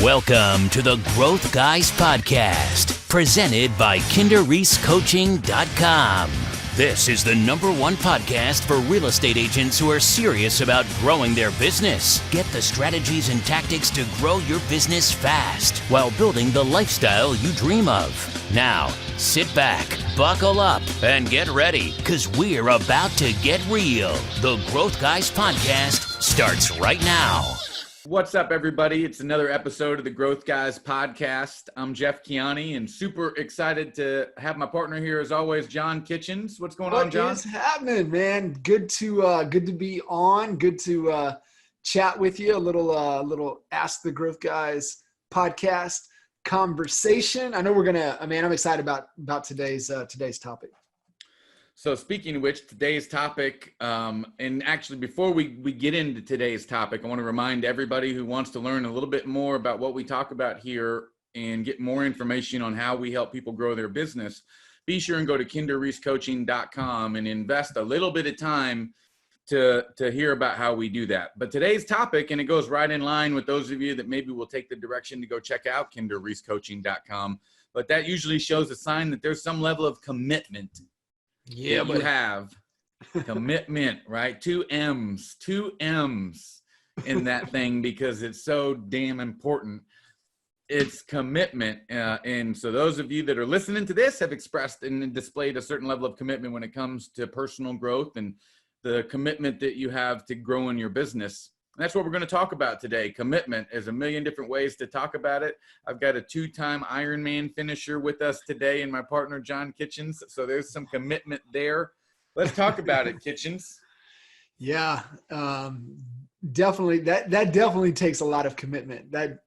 Welcome to the Growth Guys Podcast, presented by KinderReeseCoaching.com. This is the #1 podcast for real estate agents who are serious about growing their business. Get the strategies and tactics to grow your business fast while building the lifestyle you dream of. Now, sit back, buckle up, and get ready, because we're about to get real. The Growth Guys Podcast starts right now. What's up, everybody? It's another episode of the Growth Guys Podcast. I'm Jeff Kiani, and super excited to have my partner here, as always, John Kitchens. What's going on, John? What is happening, man? Good to be on. Good to chat with you. A little Ask the Growth Guys podcast conversation. I know we're gonna. I'm excited about today's topic. So speaking of which, today's topic, and actually before we get into today's topic, I want to remind everybody who wants to learn a little bit more about what we talk about here and get more information on how we help people grow their business, be sure and go to KinderReeseCoaching.com and invest a little bit of time to hear about how we do that. But today's topic, and it goes right in line with those of you that maybe will take the direction to go check out KinderReeseCoaching.com, but that usually shows a sign that there's some level of commitment. Yeah, you have commitment, right? Two M's in that thing, because it's so damn important. It's commitment. And so those of you that are listening to this have expressed and displayed a certain level of commitment when it comes to personal growth and the commitment that you have to growing your business. And that's what we're going to talk about today. Commitment. There's a million different ways to talk about it. I've got a 2-time Ironman finisher with us today and my partner, John Kitchens. So there's some commitment there. Let's talk about it, Kitchens. Yeah, definitely. That definitely takes a lot of commitment. That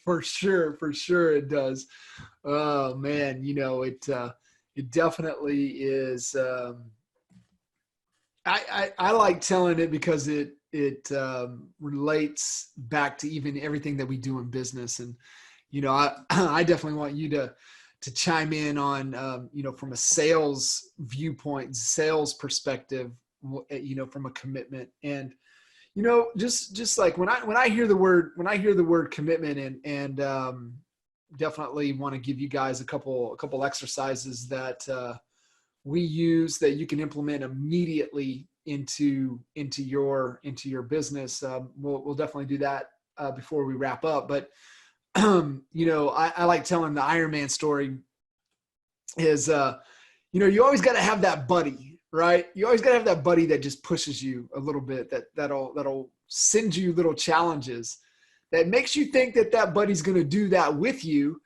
for sure it does. Oh man, it definitely is. I like telling it because it relates back to even everything that we do in business. And, I definitely want you to chime in on, from a sales viewpoint, sales perspective, from a commitment. And, just like when I hear the word commitment and definitely want to give you guys a couple exercises that we use that you can implement immediately into your business. We'll definitely do that before we wrap up. But I like telling the Ironman story. Is you always got to have that buddy, right? You always got to have that buddy that just pushes you a little bit. That'll send you little challenges that makes you think that buddy's going to do that with you.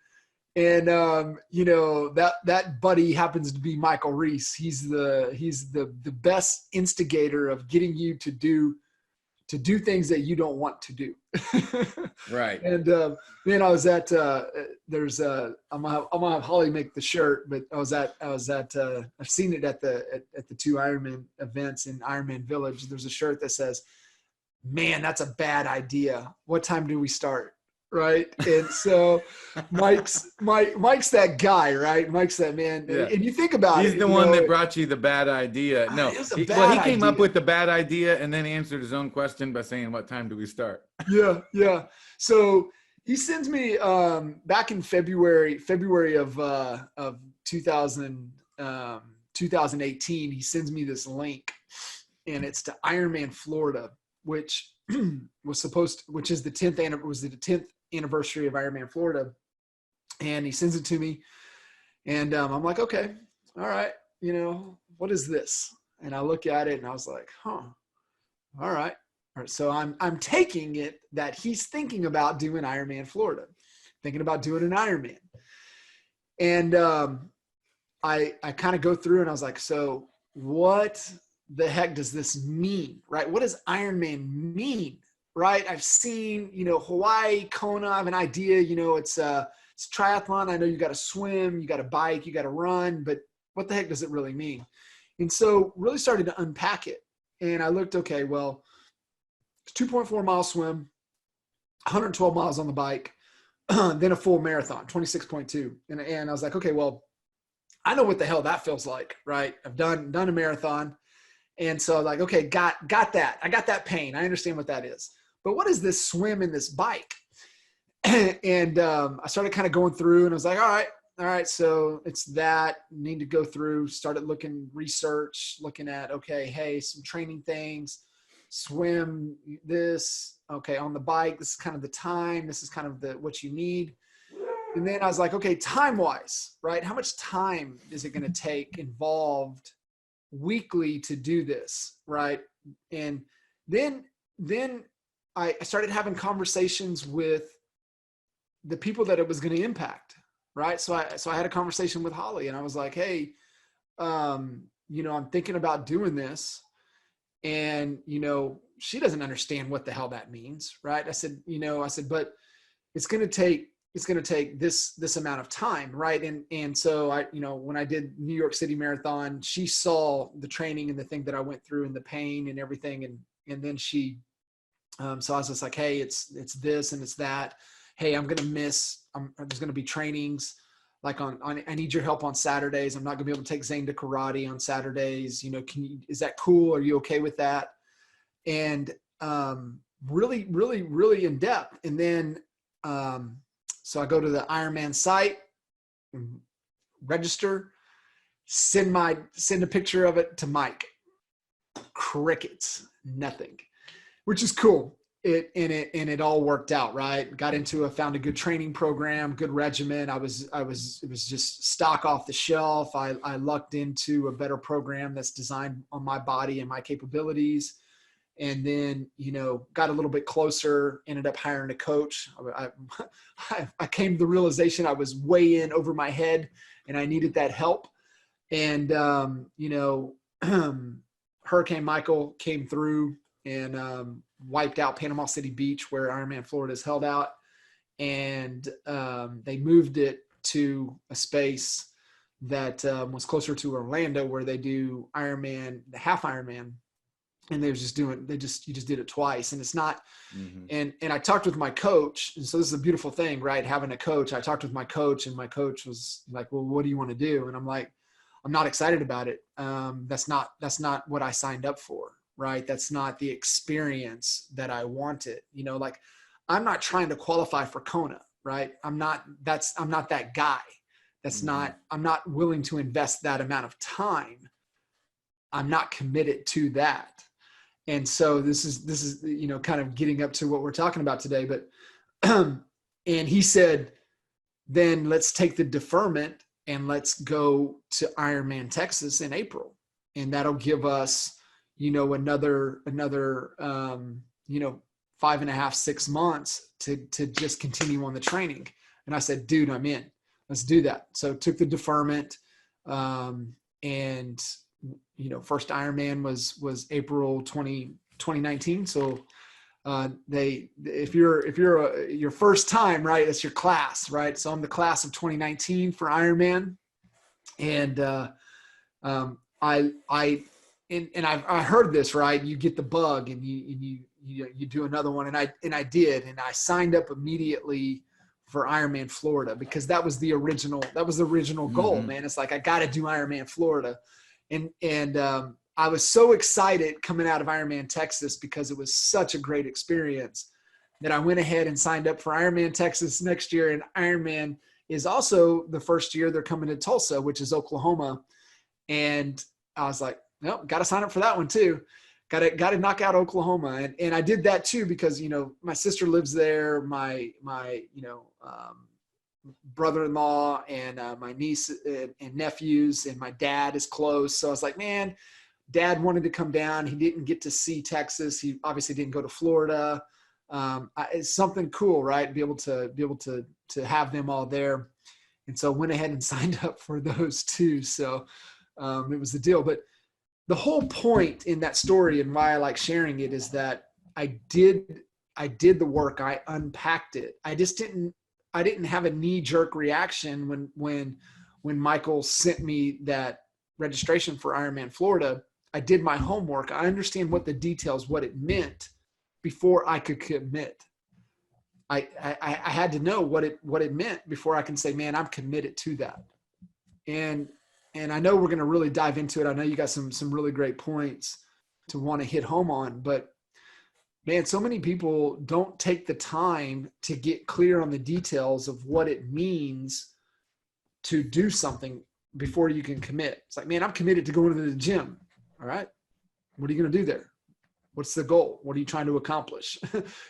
And, that buddy happens to be Michael Reese. He's the best instigator of getting you to do things that you don't want to do. Right. And, I was at, I'm gonna have Holly make the shirt, but I was at, I've seen it at the 2 Ironman events in Ironman Village. There's a shirt that says, "Man, that's a bad idea. What time do we start?" Right. And so Mike's that guy, right? Mike's that man. Yeah. And you think about it. He's the one that brought you the bad idea. No, he came up with the bad idea and then answered his own question by saying, "What time do we start?" Yeah. So he sends me back in February of 2018, he sends me this link, and it's to Ironman Florida, which is the 10th anniversary of Ironman Florida. And he sends it to me, and I'm like, okay, all right, what is this? And I look at it and I was like, all right. So I'm taking it that he's thinking about doing Ironman Florida, thinking about doing an Ironman. And I kind of go through and I was like, so what the heck does this mean, right? What does Ironman mean, right? I've seen, Hawaii, Kona. I have an idea, it's triathlon. I know you got to swim, you got to bike, you got to run, but what the heck does it really mean? And so really started to unpack it. And I looked, okay, well, it's 2.4 mile swim, 112 miles on the bike, then a full marathon, 26.2. And I was like, okay, well, I know what the hell that feels like, right? I've done a marathon. And so like, okay, got that. I got that pain. I understand what that is. But what is this swim and this bike? and I started kind of going through, and I was like, all right, so it's that. Need to go through, started looking, research, looking at, okay, hey, some training things, swim, this, okay, on the bike, this is kind of the time, this is kind of what you need. And then I was like, okay, time-wise, right? How much time is it going to take involved weekly to do this, right? And then I started having conversations with the people that it was going to impact, right? So I had a conversation with Holly, and I was like, hey, I'm thinking about doing this, and she doesn't understand what the hell that means, right? I said, but it's going to take this amount of time, right? And so when I did New York City Marathon, she saw the training and the thing that I went through and the pain and everything, and then she, so I was just like, hey, it's this and it's that. Hey, I'm going to miss, there's going to be trainings like I need your help on Saturdays. I'm not gonna be able to take Zane to karate on Saturdays. Is that cool? Are you okay with that? And really, really, really in depth. And then, so I go to the Ironman site, register, send a picture of it to Mike. Crickets, nothing, which is cool. It all worked out, right? Found a good training program, good regimen. It was just stock off the shelf. I lucked into a better program that's designed on my body and my capabilities. And then, got a little bit closer, ended up hiring a coach. I came to the realization I was way in over my head and I needed that help. And, Hurricane Michael came through and wiped out Panama City Beach, where Ironman Florida is held out. And they moved it to a space that was closer to Orlando, where they do Ironman, the half Ironman. And you just did it twice. And it's not, and I talked with my coach. And so this is a beautiful thing, right? Having a coach. I talked with my coach, and my coach was like, well, what do you want to do? And I'm like, I'm not excited about it. That's not what I signed up for. Right. That's not the experience that I wanted. I'm not trying to qualify for Kona, right? I'm not that guy. I'm not willing to invest that amount of time. I'm not committed to that. And so this is, kind of getting up to what we're talking about today, but, and he said, then let's take the deferment and let's go to Ironman Texas in April. And that'll give us, another 5.5, 6 months to just continue on the training. And I said, dude, I'm in, let's do that. So took the deferment. And first Ironman was April 2019. So if you're your first time, right, it's your class, right? So I'm the class of 2019 for Ironman. And I heard this, right? You get the bug and you do another one. And I did, and I signed up immediately for Ironman Florida, because that was the original goal, man. It's like, I got to do Ironman Florida. And I was so excited coming out of Ironman Texas, because it was such a great experience, that I went ahead and signed up for Ironman Texas next year. And Ironman is also the first year they're coming to Tulsa, which is Oklahoma. And I was like, nope, got to sign up for that one too. Got to knock out Oklahoma. And I did that too, because, my sister lives there, my brother-in-law and my niece and nephews, and my dad is close. So I was like, man, Dad wanted to come down. He didn't get to see Texas. He obviously didn't go to Florida. It's something cool, right? Be able to have them all there. And so went ahead and signed up for those too. So it was the deal. But the whole point in that story, and why I like sharing it, is that I did the work. I unpacked it. I didn't have a knee-jerk reaction when Michael sent me that registration for Ironman Florida. I did my homework. I understand what the details, what it meant, before I could commit. I had to know what it meant before I can say, man, I'm committed to that. And I know we're going to really dive into it. I know you got some really great points to want to hit home on, but Man, so many people don't take the time to get clear on the details of what it means to do something before you can commit. It's like, man, I'm committed to going to the gym. All right. What are you going to do there? What's the goal? What are you trying to accomplish?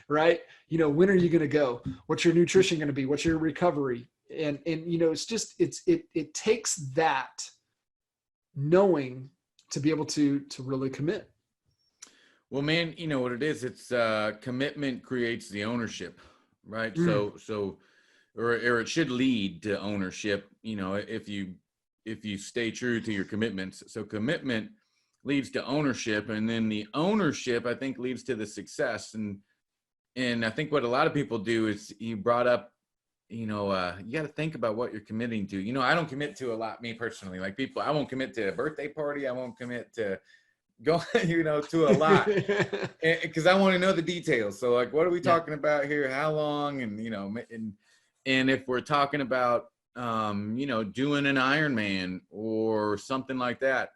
Right? When are you going to go? What's your nutrition going to be? What's your recovery? And it's just, it takes that knowing to be able to really commit. Well, man, you know what it is? It's commitment creates the ownership, right? Or it should lead to ownership, if you stay true to your commitments. So commitment leads to ownership, and then the ownership, I think, leads to the success. And I think what a lot of people do is, you brought up, you got to think about what you're committing to. I don't commit to a lot, me personally. Like people, I won't commit to a birthday party. I won't commit to go, to a lot, because I want to know the details. So like, what are we talking about here? How long? And, and if we're talking about, doing an Ironman or something like that,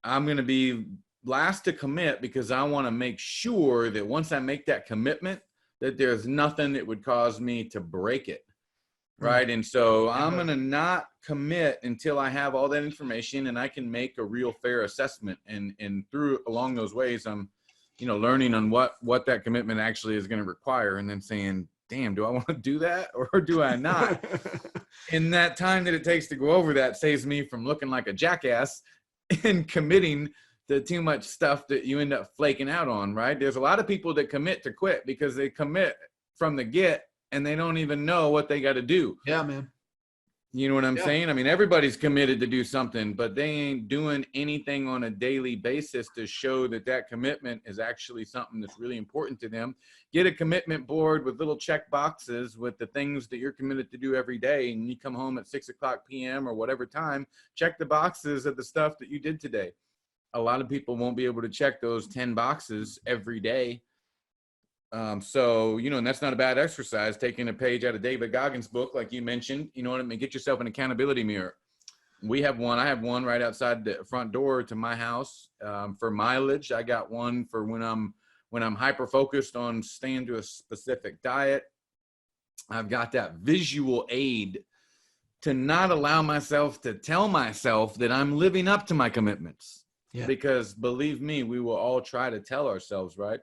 I'm going to be last to commit, because I want to make sure that once I make that commitment, that there's nothing that would cause me to break it. Right. And so I'm going to not commit until I have all that information and I can make a real fair assessment. And through along those ways, I'm, learning on what that commitment actually is going to require, and then saying, damn, do I want to do that or do I not? And that time that it takes to go over that saves me from looking like a jackass and committing to too much stuff that you end up flaking out on. Right. There's a lot of people that commit to quit because they commit from the get and they don't even know what they got to do. Yeah, man. You know what I'm saying? I mean, everybody's committed to do something, but they ain't doing anything on a daily basis to show that that commitment is actually something that's really important to them. Get a commitment board with little check boxes with the things that you're committed to do every day. And you come home at 6:00 p.m. or whatever time, check the boxes of the stuff that you did today. A lot of people won't be able to check those 10 boxes every day. So, and that's not a bad exercise, taking a page out of David Goggins' book, like you mentioned, what I mean, get yourself an accountability mirror. I have one right outside the front door to my house, for mileage. I got one for when I'm hyper focused on staying to a specific diet. I've got that visual aid to not allow myself to tell myself that I'm living up to my commitments. Yeah. Because believe me, we will all try to tell ourselves, right?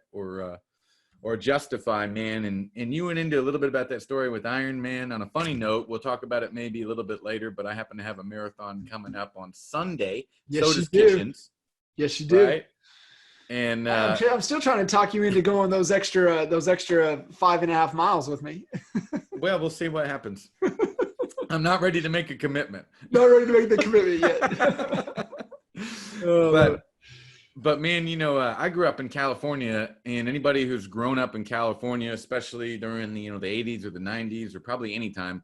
Or justify, man. And you went into a little bit about that story with Ironman. On a funny note, we'll talk about it maybe a little bit later, but I happen to have a marathon coming up on Sunday. Yes, so does Kitchens. Yes, you do. Right? And I'm still trying to talk you into going those extra 5.5 miles with me. Well, we'll see what happens. I'm not ready to make a commitment. Not ready to make the commitment yet. But man, I grew up in California, and anybody who's grown up in California, especially during the 80s or the 90s or probably any time,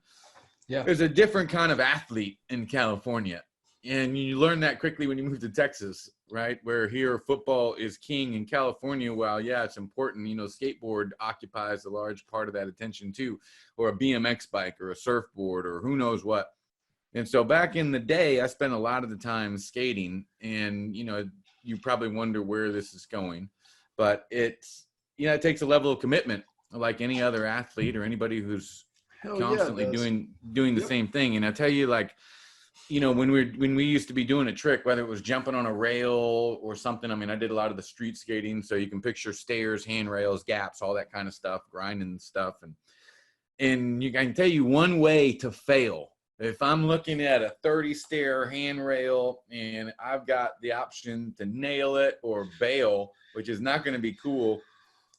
there's a different kind of athlete in California. And you learn that quickly when you move to Texas, right? Where here football is king. In California, well, yeah, it's important. Skateboard occupies a large part of that attention too, or a BMX bike or a surfboard or who knows what. And so back in the day, I spent a lot of the time skating, and, you probably wonder where this is going, but it's, it takes a level of commitment like any other athlete or anybody who's constantly doing the same thing. And I tell you, like, when we used to be doing a trick, whether it was jumping on a rail or something, I mean, I did a lot of the street skating, so you can picture stairs, handrails, gaps, all that kind of stuff, grinding stuff. And I can tell you one way to fail. If I'm looking at a 30-stair handrail and I've got the option to nail it or bail, which is not going to be cool,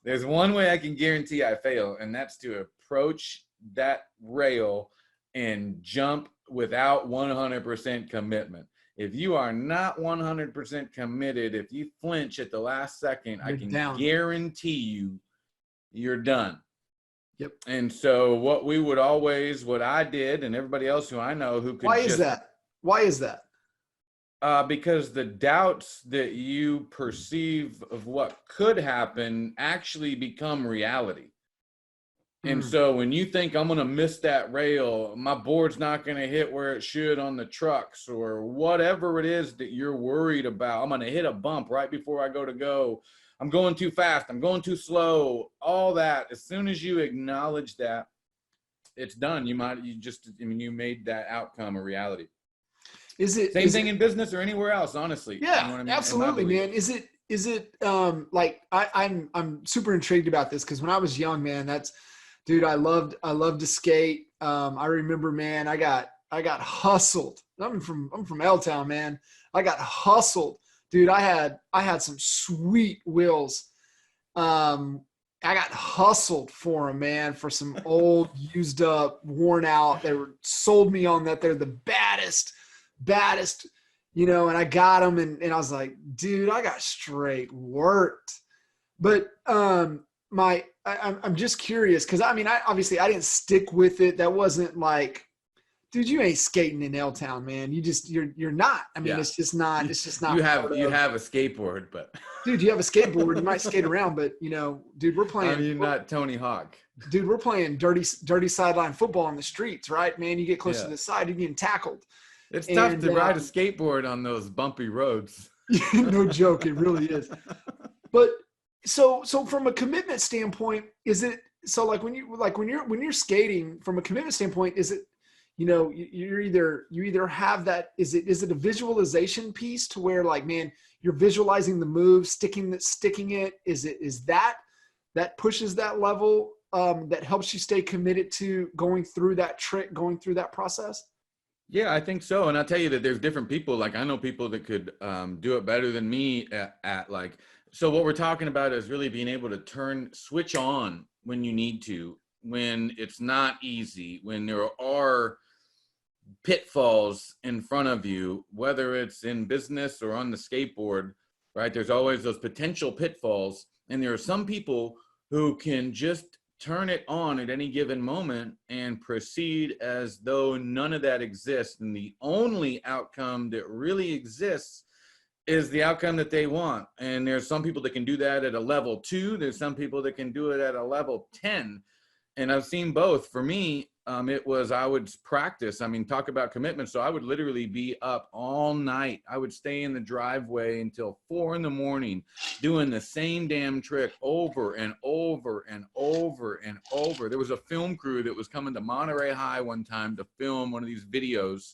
there's one way I can guarantee I fail, and that's to approach that rail and jump without 100% commitment. If you are not 100% committed, if you flinch at the last second, I can guarantee you're done. Yep. And so what I did, and everybody else who I know who could. Why is that? Because the doubts that you perceive of what could happen actually become reality. And so when you think I'm going to miss that rail, my board's not going to hit where it should on the trucks, or whatever it is that you're worried about, I'm going to hit a bump right before I go, I'm going too fast, I'm going too slow, all that. As soon as you acknowledge that, it's done. You made that outcome a reality. Same thing in business or anywhere else, honestly. Yeah, you know what I mean? absolutely, man. Is it like I'm super intrigued about this because when I was young, man, dude, I loved to skate. I remember, man, I got hustled. I'm from L-Town, man. I got hustled, dude. I had some sweet wheels. I got hustled for them, man, for some old, used up, worn out. They were sold me on that they're the baddest, and I got them, and I was like, dude, I got straight worked. But I'm just curious because I obviously I didn't stick with it. That wasn't like, dude, you ain't skating in L-Town, man. You're not. It's just not. You have a skateboard, but dude, you have a skateboard. You might skate around, but dude, we're playing. You're not Tony Hawk. Dude, we're playing dirty sideline football on the streets, right, man? You get close to the side, you're getting tackled. It's tough to ride a skateboard on those bumpy roads. No joke, it really is. But so from a commitment standpoint, is it so like when you're skating from a commitment standpoint, is it you either have that, is it a visualization piece to where like, man, you're visualizing the move, sticking it, is that pushes that level that helps you stay committed to going through that trick, going through that process? Yeah, I think so. And I'll tell you that there's different people. Like I know people that could do it better than me at like, so what we're talking about is really being able to switch on when you need to, when it's not easy, when there are pitfalls in front of you, whether it's in business or on the skateboard, right? There's always those potential pitfalls. And there are some people who can just turn it on at any given moment and proceed as though none of that exists. And the only outcome that really exists is the outcome that they want. And there's some people that can do that at a level 2. There's some people that can do it at a level 10. And I've seen both. For me, I would practice. Talk about commitment. So I would literally be up all night. I would stay in the driveway until 4 a.m. doing the same damn trick over and over and over and over. There was a film crew that was coming to Monterey High one time to film one of these videos.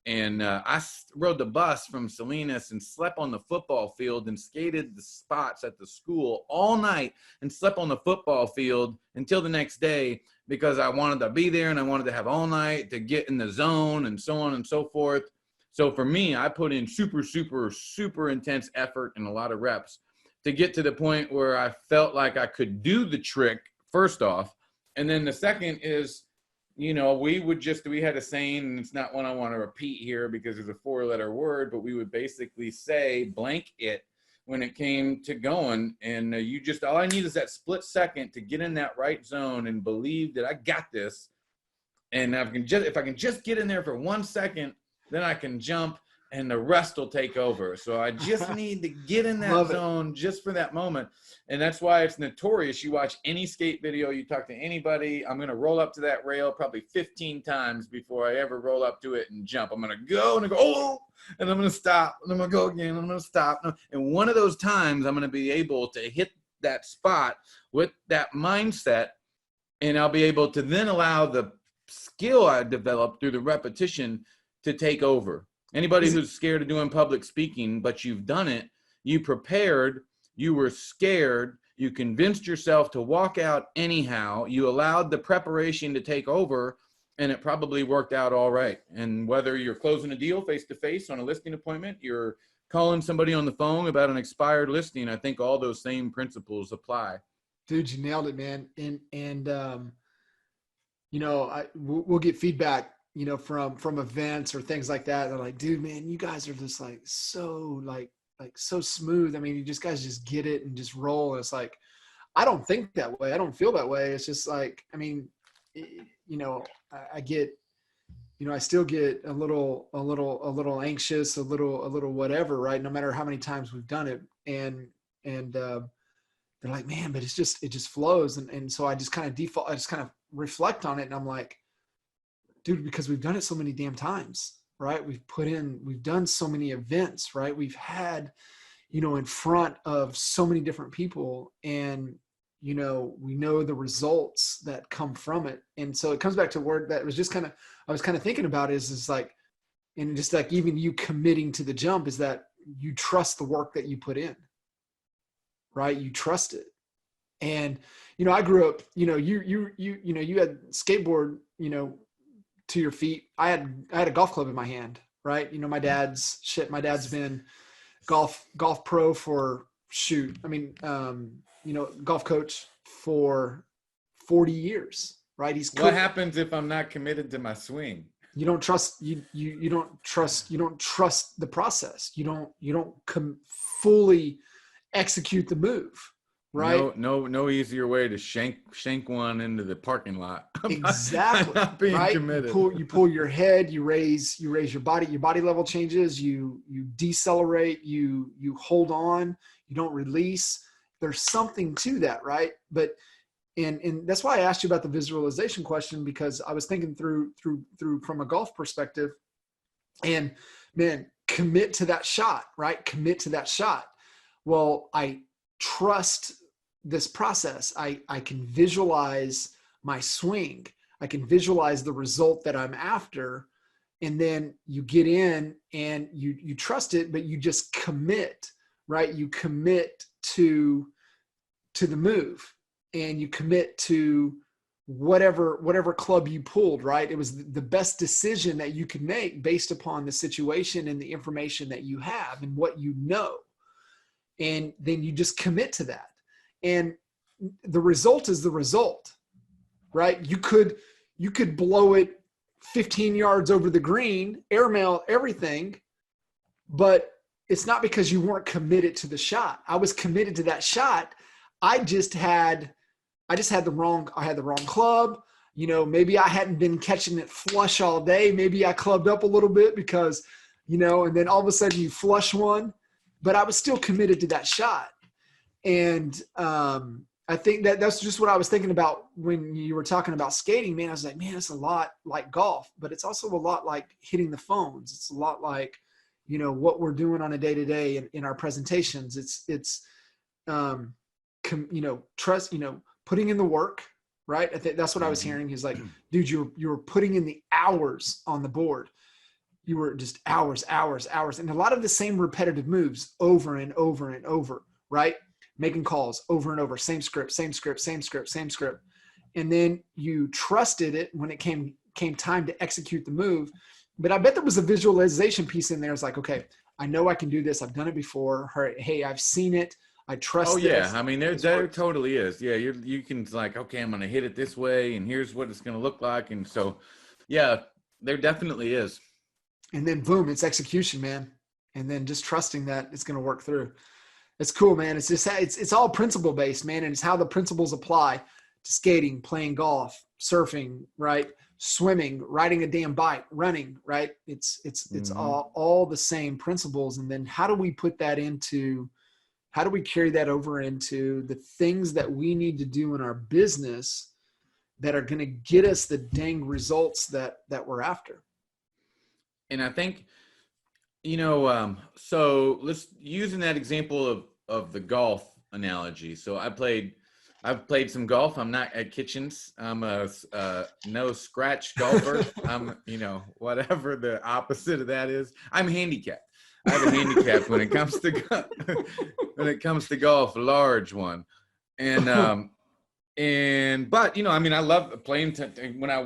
And I rode the bus from Salinas and slept on the football field and skated the spots at the school all night and slept on the football field until the next day because I wanted to be there and I wanted to have all night to get in the zone and so on and so forth. So for me, I put in super, super, super intense effort and a lot of reps to get to the point where I felt like I could do the trick first off. And then the second is, we had a saying, and it's not one I want to repeat here because it's a 4-letter word, but we would basically say blank it when it came to going. And all I need is that split second to get in that right zone and believe that I got this. And if I can just get in there for 1 second, then I can jump and the rest will take over. So I just need to get in that zone just for that moment. And that's why it's notorious. You watch any skate video, you talk to anybody, I'm going to roll up to that rail probably 15 times before I ever roll up to it and jump. I'm going to go and go, oh, and I'm going to stop, and I'm going to go again, I'm going to stop. And one of those times I'm going to be able to hit that spot with that mindset, and I'll be able to then allow the skill I developed through the repetition to take over. Anybody who's scared of doing public speaking, but you've done it, you prepared, you were scared, you convinced yourself to walk out anyhow, you allowed the preparation to take over, and it probably worked out all right. And whether you're closing a deal face-to-face on a listing appointment, you're calling somebody on the phone about an expired listing, I think all those same principles apply. Dude, you nailed it, man. We'll get feedback, from events or things like that. They're like, dude, man, you guys are just so smooth. You guys just get it and just roll. And it's like, I don't think that way. I don't feel that way. It's just like, I get, I still get a little anxious, a little whatever, right? No matter how many times we've done it. And they're like, man, but it just flows. And so I just kind of reflect on it. And I'm like, dude, because we've done it so many damn times, right? We've done so many events, right? We've had, in front of so many different people, and we know the results that come from it. And so it comes back to word that was just I was kind of thinking about is like, and just like even you committing to the jump, is that you trust the work that you put in, right? You trust it. And I grew up, you had skateboard, to your feet. I had a golf club in my hand, right? My dad's been golf pro for golf coach for 40 years, right? What happens if I'm not committed to my swing? You don't trust you don't trust the process. You don't fully execute the move, right? No easier way to shank one into the parking lot. Exactly. Not being right? committed. You pull your head, you raise your body level changes, you decelerate, you hold on, you don't release. There's something to that, right? But and that's why I asked you about the visualization question, because I was thinking through from a golf perspective, and man, commit to that shot, right? Commit to that shot. Well, I trust this process. I can visualize my swing. I can visualize the result that I'm after. And then you get in and you trust it, but you just commit, right? You commit to the move, and you commit to whatever club you pulled, right? It was the best decision that you could make based upon the situation and the information that you have and what you know. And then you just commit to that. And the result is the result, right? You could blow it 15 yards over the green, airmail everything, but it's not because you weren't committed to the shot. I was committed to that shot. I had the wrong club. Maybe I hadn't been catching it flush all day. Maybe I clubbed up a little bit because, and then all of a sudden you flush one, but I was still committed to that shot. And I think that's just what I was thinking about when you were talking about skating, man. I was like, man, it's a lot like golf, but it's also a lot like hitting the phones. It's a lot like, what we're doing on a day-to-day in our presentations. It's trust, putting in the work, right? I think that's what I was hearing. He's like, dude, you were putting in the hours on the board. You were just hours. And a lot of the same repetitive moves over and over and over, right? Making calls over and over, same script. And then you trusted it when it came time to execute the move. But I bet there was a visualization piece in there. It's like, okay, I know I can do this. I've done it before. Hey, I've seen it. I trust. Oh yeah, I mean there totally is. Yeah, you can like, okay, I'm gonna hit it this way, and here's what it's gonna look like, and so yeah, there definitely is. And then boom, it's execution, man. And then just trusting that it's gonna work through. It's cool, man. It's just it's all principle based, man, and it's how the principles apply to skating, playing golf, surfing, right? Swimming, riding a damn bike, running, right? It's all the same principles. And then how do we carry that over into the things that we need to do in our business that are going to get us the dang results that we're after? And I think, so let's using that example of the golf analogy. So I've played some golf. I'm not at Kitchens. I'm a no scratch golfer. I'm, whatever the opposite of that is. I'm handicapped. I have a handicap when it comes to golf, a large one. And but I love playing. When I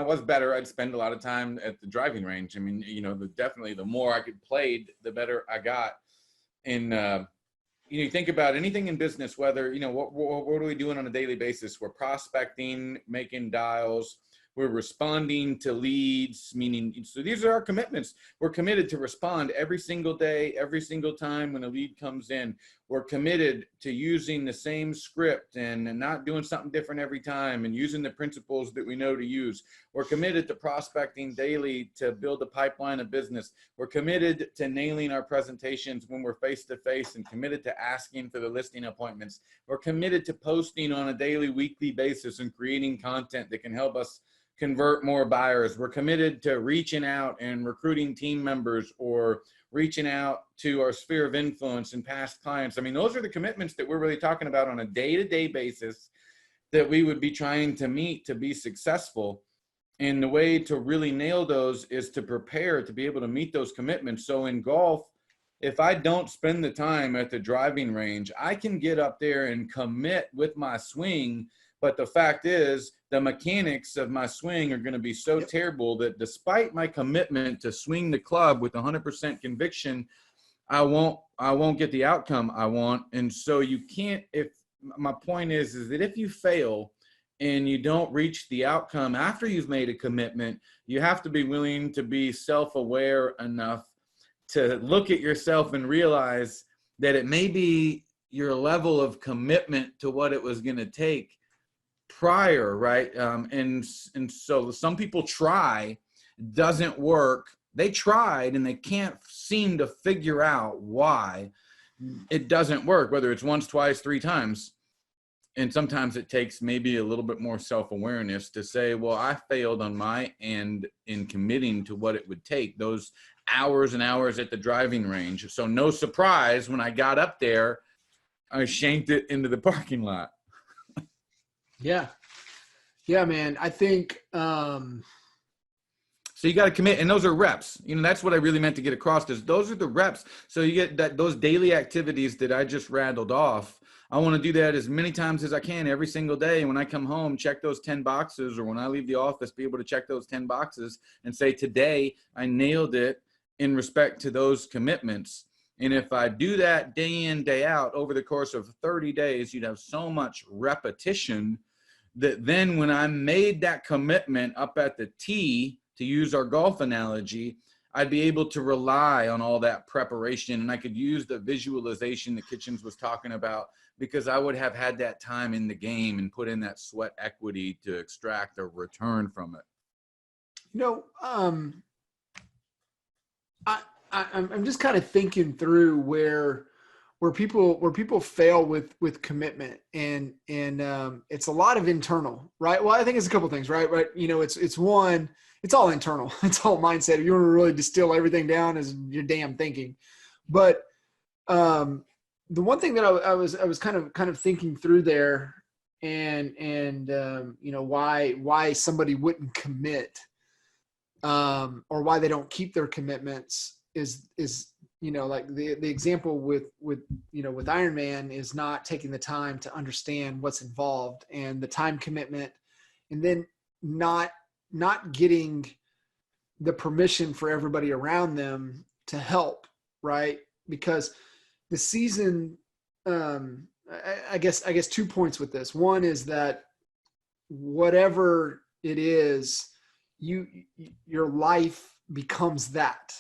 was better, I'd spend a lot of time at the driving range. Definitely the more I could play, the better I got. And you think about anything in business, whether what are we doing on a daily basis? We're prospecting, making dials. We're responding to leads, meaning, so these are our commitments. We're committed to respond every single day, every single time when a lead comes in. We're committed to using the same script and not doing something different every time, and using the principles that we know to use. We're committed to prospecting daily to build a pipeline of business. We're committed to nailing our presentations when we're face-to-face, and committed to asking for the listing appointments. We're committed to posting on a daily, weekly basis and creating content that can help us convert more buyers. We're committed to reaching out and recruiting team members or reaching out to our sphere of influence and past clients. I mean, those are the commitments that we're really talking about on a day-to-day basis that we would be trying to meet to be successful. And the way to really nail those is to prepare to be able to meet those commitments. So in golf, if I don't spend the time at the driving range, I can get up there and commit with my swing. But the fact is, the mechanics of my swing are going to be so terrible that despite my commitment to swing the club with 100% conviction, I won't get the outcome I want. And so you can't, if my point is that if you fail and you don't reach the outcome after you've made a commitment, you have to be willing to be self-aware enough to look at yourself and realize that it may be your level of commitment to what it was going to take prior, right? And so some people try, doesn't work. They tried and they can't seem to figure out why it doesn't work, whether it's once, twice, 3 times. And sometimes it takes maybe a little bit more self-awareness to say, well, I failed on my end in committing to what it would take, those hours and hours at the driving range. So no surprise, when I got up there, I shanked it into the parking lot. Yeah, man. I think, so you got to commit, and those are reps. You know, that's what I really meant to get across, is those are the reps. So you get that, those daily activities that I just rattled off. I want to do that as many times as I can every single day. And when I come home, check those 10 boxes, or when I leave the office, be able to check those 10 boxes and say, today I nailed it in respect to those commitments. And if I do that day in, day out over the course of 30 days, you'd have so much repetition that then when I made that commitment up at the tee, to use our golf analogy, I'd be able to rely on all that preparation, and I could use the visualization that Kitchens was talking about, because I would have had that time in the game and put in that sweat equity to extract a return from it. you know, I'm just kind of thinking through where people fail with commitment, and it's a lot of internal, right? Well, I think it's a couple things, right? You know, it's one, it's all internal. It's all mindset. If you want to really distill everything down, is your damn thinking. But the one thing that I was kind of thinking through there, and you know, why somebody wouldn't commit, or why they don't keep their commitments is you know, like the example with you know, with Ironman is not taking the time to understand what's involved and the time commitment, and then not getting the permission for everybody around them to help, right? Because the season, I guess 2 points with this. One is that whatever it is, your life becomes that,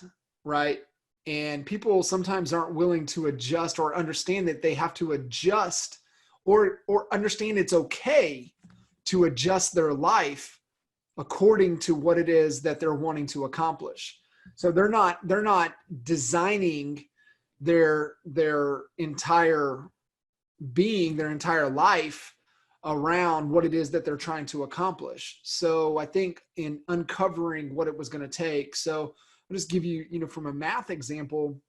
right? And people sometimes aren't willing to adjust or understand that they have to adjust, or understand it's okay to adjust their life according to what it is that they're wanting to accomplish. So they're not designing their entire being, their entire life around what it is that they're trying to accomplish. So I think in uncovering what it was going to take, so I'll just give you, you know, from a math example,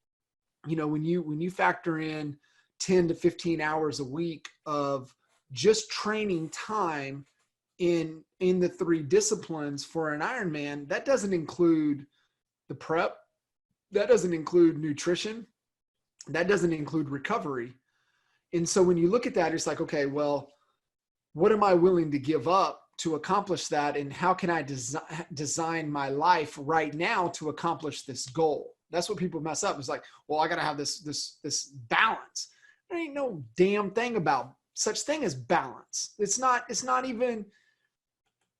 you know, when you factor in 10 to 15 hours a week of just training time in the 3 disciplines for an Ironman, that doesn't include the prep, that doesn't include nutrition, that doesn't include recovery. And so when you look at that, it's like, okay, what am I willing to give up to accomplish that? And how can I design my life right now to accomplish this goal? That's what people mess up. It's like, well, I got to have this balance. There ain't no damn thing about such thing as balance. It's not even,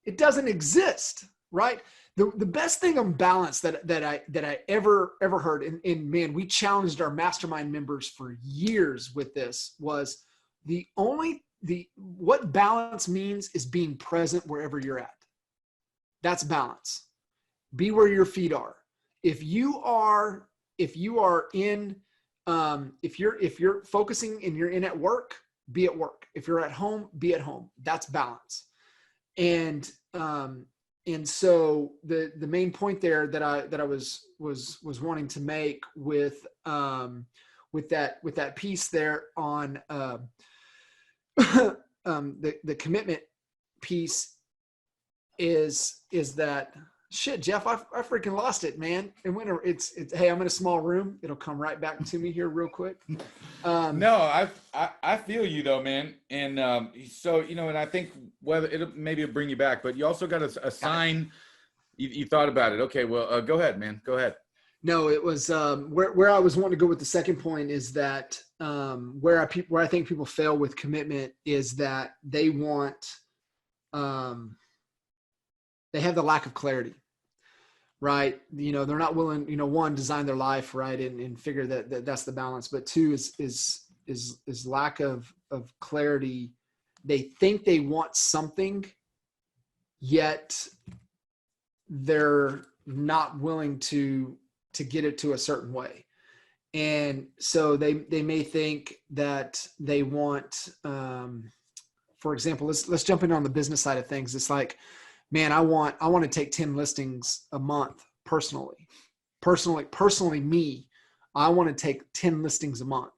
it doesn't exist, right? The best thing on balance that I ever heard, and man, we challenged our mastermind members for years with this, was what balance means is being present wherever you're at. That's balance. Be where your feet are. If you're focusing and you're in at work, be at work. If you're at home, be at home. That's balance. And and so the main point there that I was wanting to make with that piece there on the commitment piece is that shit, Jeff, I freaking lost it, man. And when it's hey, I'm in a small room, it'll come right back to me here real quick. No, I feel you though, man. And so, and I think whether it'll bring you back, but you also got to assign, you thought about it. Okay, well, go ahead, man. Go ahead. No, it was where I was wanting to go with the second point is that where I think people fail with commitment is that they want they have the lack of clarity, right? They're not willing, one, design their life right and figure that's the balance, but two is lack of clarity. They think they want something, yet they're not willing to get it to a certain way. And so they may think that they want, for example, let's jump in on the business side of things. It's like, man, I want to take 10 listings a month personally me. I want to take 10 listings a month.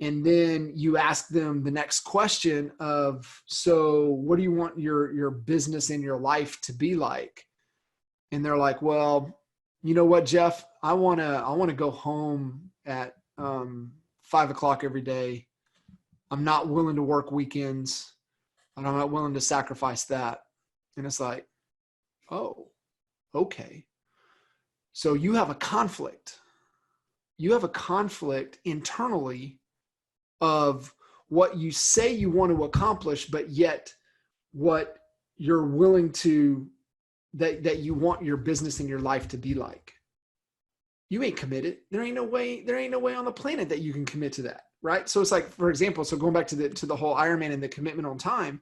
And then you ask them the next question of, so what do you want your business and your life to be like? And they're like, well, you know what, Jeff, I want to go home at 5:00 every day. I'm not willing to work weekends, and I'm not willing to sacrifice that. And it's like, oh, okay. So you have a conflict. You have a conflict internally of what you say you want to accomplish, but yet what you're willing to, that you want your business and your life to be like. You ain't committed. There ain't no way on the planet that you can commit to that. Right. So it's like, for example, so going back to the whole Ironman and the commitment on time,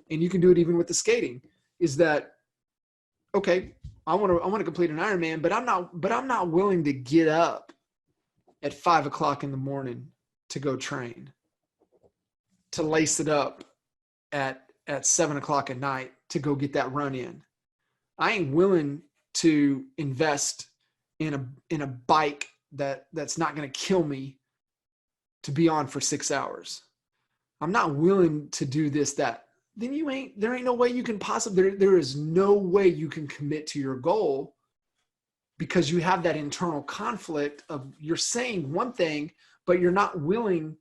and you can do it even with the skating, is that, okay, I want to complete an Ironman, but I'm not willing to get up at 5:00 in the morning to go train, to lace it up at 7:00 at night to go get that run in. I ain't willing to invest in a bike that's not going to kill me to be on for 6 hours. I'm not willing to do this, that. Then there ain't no way you can possibly, there is no way you can commit to your goal, because you have that internal conflict of, you're saying one thing, but you're not willing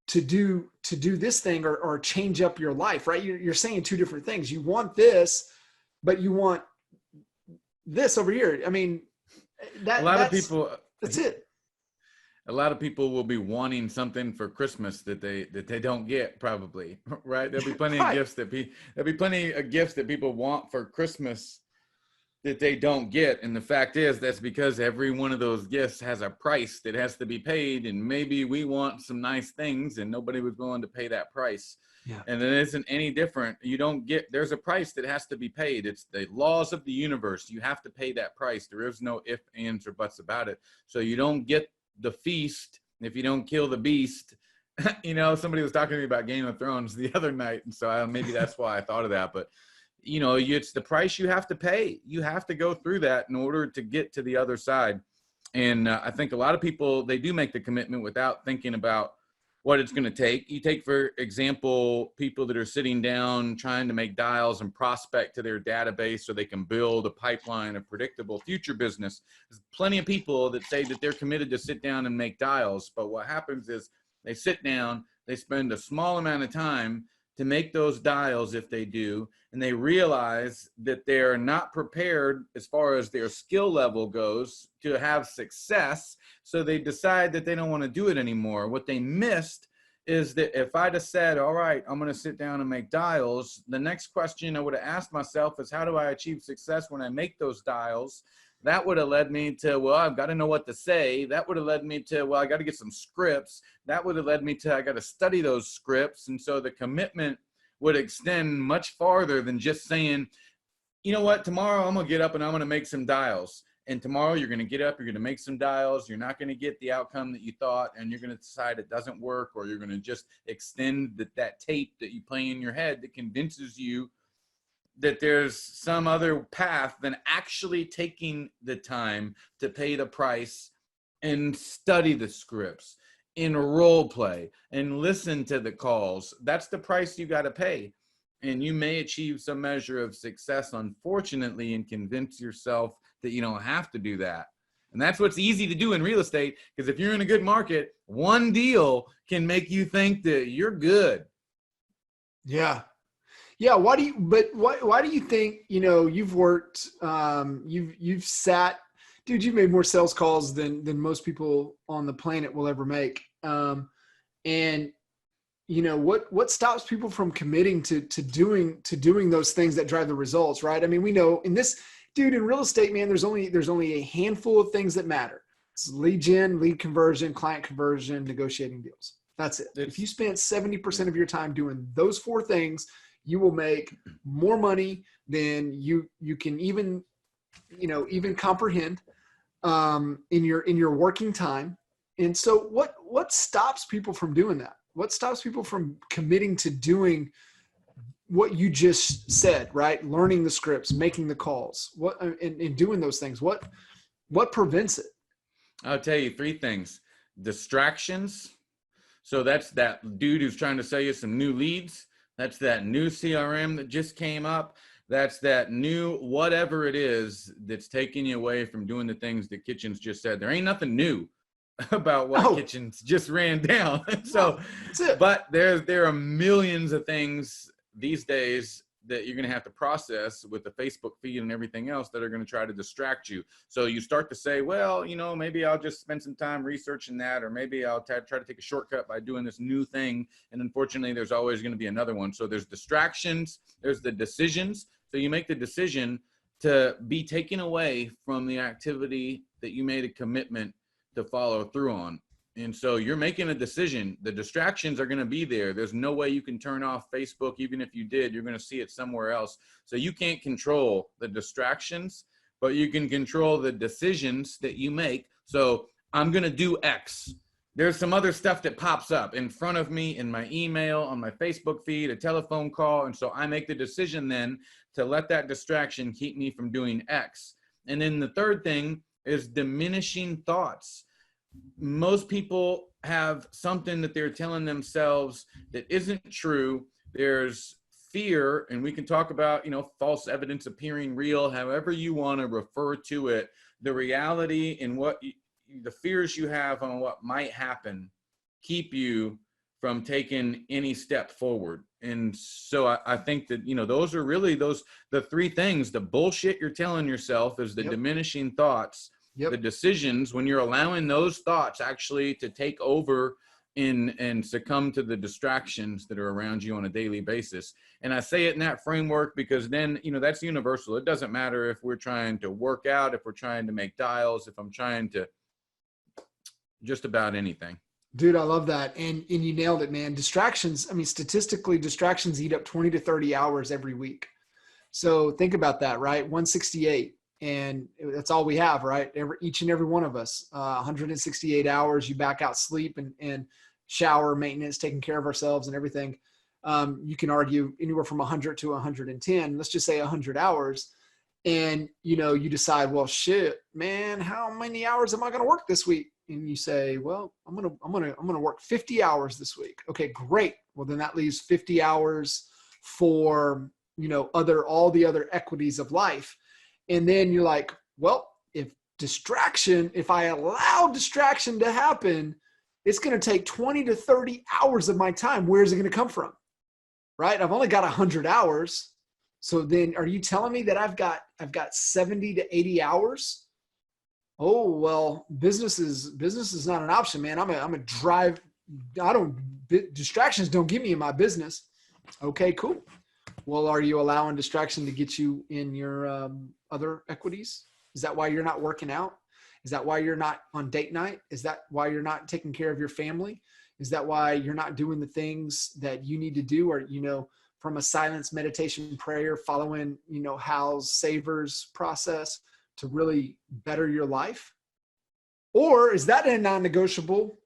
to do this thing or change up your life, right? You're saying two different things. You want this, but you want this over here. I mean, that's it. A lot of people will be wanting something for Christmas that they don't get, probably, right? There'll be plenty of gifts that people want for Christmas that they don't get. And the fact is, that's because every one of those gifts has a price that has to be paid. And maybe we want some nice things and nobody was willing to pay that price. Yeah. And it isn't any different. There's a price that has to be paid. It's the laws of the universe. You have to pay that price. There is no ifs, ands, or buts about it. So you don't get the feast if you don't kill the beast. Somebody was talking to me about Game of Thrones the other night, and so maybe that's why I thought of that. But it's the price you have to pay. You have to go through that in order to get to the other side. And I think a lot of people, they do make the commitment without thinking about what it's going to take. You take, for example, people that are sitting down trying to make dials and prospect to their database so they can build a pipeline of predictable future business. There's plenty of people that say that they're committed to sit down and make dials, but what happens is they sit down, they spend a small amount of time to make those dials, if they do, and they realize that they're not prepared as far as their skill level goes to have success. So they decide that they don't want to do it anymore. What they missed is that if I'd have said, all right, I'm going to sit down and make dials, the next question I would have asked myself is, how do I achieve success when I make those dials? That would have led me to, well, I've got to know what to say. That would have led me to, well, I got to get some scripts. That would have led me to, I got to study those scripts. And so the commitment would extend much farther than just saying, you know what, tomorrow I'm going to get up and I'm going to make some dials. And tomorrow you're going to get up, you're going to make some dials. You're not going to get the outcome that you thought, and you're going to decide it doesn't work, or you're going to just extend that tape that you play in your head that convinces you that there's some other path than actually taking the time to pay the price and study the scripts, in role play, and listen to the calls. That's the price you got to pay. And you may achieve some measure of success, unfortunately, and convince yourself that you don't have to do that. And that's what's easy to do in real estate, because if you're in a good market, one deal can make you think that you're good. Yeah. Yeah. Why do you think, you've worked, you've sat, dude, you've made more sales calls than most people on the planet will ever make. And what stops people from committing to doing those things that drive the results, right? I mean, we know in real estate, man, there's only a handful of things that matter. It's lead gen, lead conversion, client conversion, negotiating deals. That's it. If you spend 70% of your time doing those 4 things, you will make more money than you can even comprehend in your working time. And so what stops people from doing that? What stops people from committing to doing what you just said, right? Learning the scripts, making the calls, and doing those things. What prevents it? I'll tell you 3 things. Distractions. So that's that dude who's trying to sell you some new leads. That's that new CRM that just came up. That's that new whatever it is that's taking you away from doing the things that Kitchens just said. There ain't nothing new about what Kitchens just ran down. So, that's it. But there are millions of things these days that you're going to have to process with the Facebook feed and everything else that are going to try to distract you. So you start to say, well, maybe I'll just spend some time researching that, or maybe I'll try to take a shortcut by doing this new thing. And unfortunately, there's always going to be another one. So there's distractions, there's the decisions. So you make the decision to be taken away from the activity that you made a commitment to follow through on. And so you're making a decision. The distractions are going to be there. There's no way you can turn off Facebook. Even if you did, you're going to see it somewhere else. So you can't control the distractions, but you can control the decisions that you make. So I'm going to do X. There's some other stuff that pops up in front of me in my email, on my Facebook feed, a telephone call. And so I make the decision then to let that distraction keep me from doing X. And then the third thing is diminishing thoughts. Most people have something that they're telling themselves that isn't true. There's fear, and we can talk about, false evidence appearing real, however you want to refer to it. The reality and the fears you have on what might happen keep you from taking any step forward. And so I think that, those are really the 3 things. The bullshit you're telling yourself is the diminishing thoughts. Yep. The decisions, when you're allowing those thoughts actually to take over and succumb to the distractions that are around you on a daily basis. And I say it in that framework because then, that's universal. It doesn't matter if we're trying to work out, if we're trying to make dials, if I'm trying to just about anything. Dude, I love that. And you nailed it, man. Distractions. I mean, statistically, distractions eat up 20 to 30 hours every week. So think about that, right? 168. And that's all we have, right? Each and every one of us, 168 hours, you back out sleep and shower, maintenance, taking care of ourselves and everything. You can argue anywhere from 100 to 110, let's just say 100 hours. And, you decide, well, shit, man, how many hours am I going to work this week? And you say, well, I'm going to work 50 hours this week. Okay, great. Well, then that leaves 50 hours for, all the other equities of life. And then you're like, well, if I allow distraction to happen, it's going to take 20 to 30 hours of my time. Where's it going to come from? Right? I've only got 100 hours. So then are you telling me that I've got 70 to 80 hours? Oh, well, business is not an option, man. I'm a drive. Distractions don't get me in my business. Okay, cool. Well, are you allowing distraction to get you in your other equities? Is that why you're not working out? Is that why you're not on date night? Is that why you're not taking care of your family? Is that why you're not doing the things that you need to do? Or, from a silence meditation prayer, following, Hal's Savers process to really better your life? Or is that a non-negotiable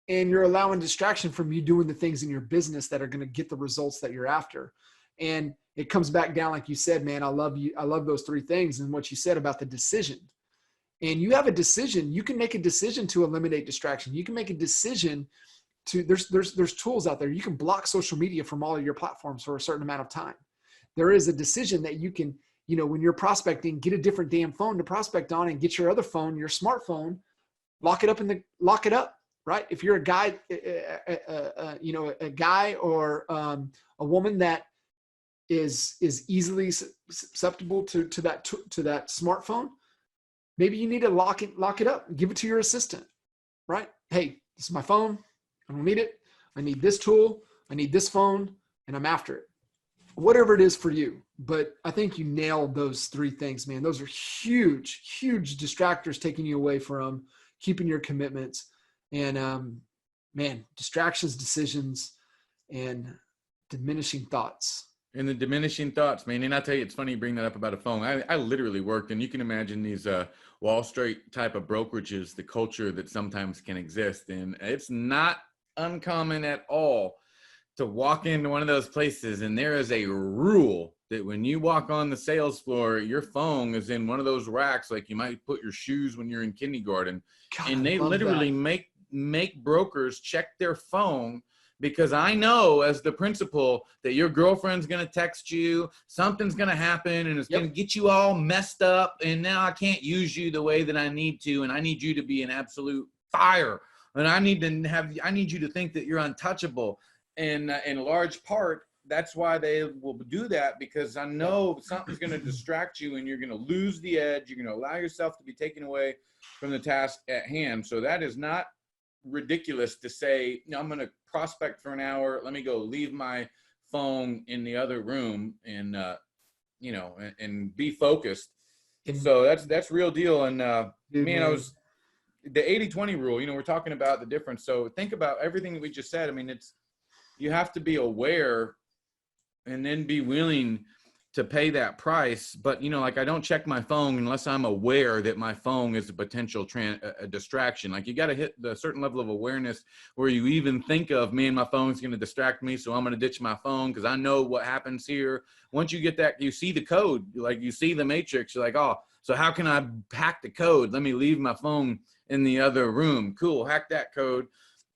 and you're allowing distraction from you doing the things in your business that are going to get the results that you're after? And it comes back down, like you said, man, I love you. I love those three things. And what you said about the decision. And you have a decision. You can make a decision to eliminate distraction. You can make a decision to, there's tools out there. You can block social media from all of your platforms for a certain amount of time. There is a decision that you can, when you're prospecting, get a different damn phone to prospect on and get your other phone, your smartphone, lock it up, right? If you're a guy, a guy or a woman that is easily susceptible to that smartphone, maybe you need to lock it up, give it to your assistant, right? Hey, this is my phone. I don't need it. I need this tool. I need this phone, and I'm after it. Whatever it is for you. But I think you nailed those three things, man. Those are huge, huge distractors taking you away from keeping your commitments. And man, distractions, decisions, and diminishing thoughts. And the diminishing thoughts, man. And I tell you, it's funny you bring that up about a phone. I literally worked, and you can imagine these Wall Street type of brokerages, the culture that sometimes can exist. And it's not uncommon at all to walk into one of those places, and there is a rule that when you walk on the sales floor, your phone is in one of those racks, like you might put your shoes when you're in kindergarten. God, and they literally make brokers check their phone, because I know as the principal that your girlfriend's going to text you, something's going to happen, and it's going to get you all messed up. And now I can't use you the way that I need to. And I need you to be an absolute fire. And I need you to think that you're untouchable. And in large part, that's why they will do that, because I know something's going to distract you and you're going to lose the edge. You're going to allow yourself to be taken away from the task at hand. So that is not ridiculous to say, I'm going to prospect for an hour. Let me go leave my phone in the other room and, and be focused. So that's real deal. And the 80-20 rule, we're talking about the difference. So think about everything that we just said. I mean, you have to be aware and then be willing to pay that price. But, I don't check my phone unless I'm aware that my phone is a potential distraction. Like, you got to hit the certain level of awareness where you even think of, man, my phone's going to distract me, so I'm going to ditch my phone because I know what happens here. Once you get that, you see the code, like you see the matrix, you're like, oh, so how can I hack the code? Let me leave my phone in the other room. Cool, hack that code.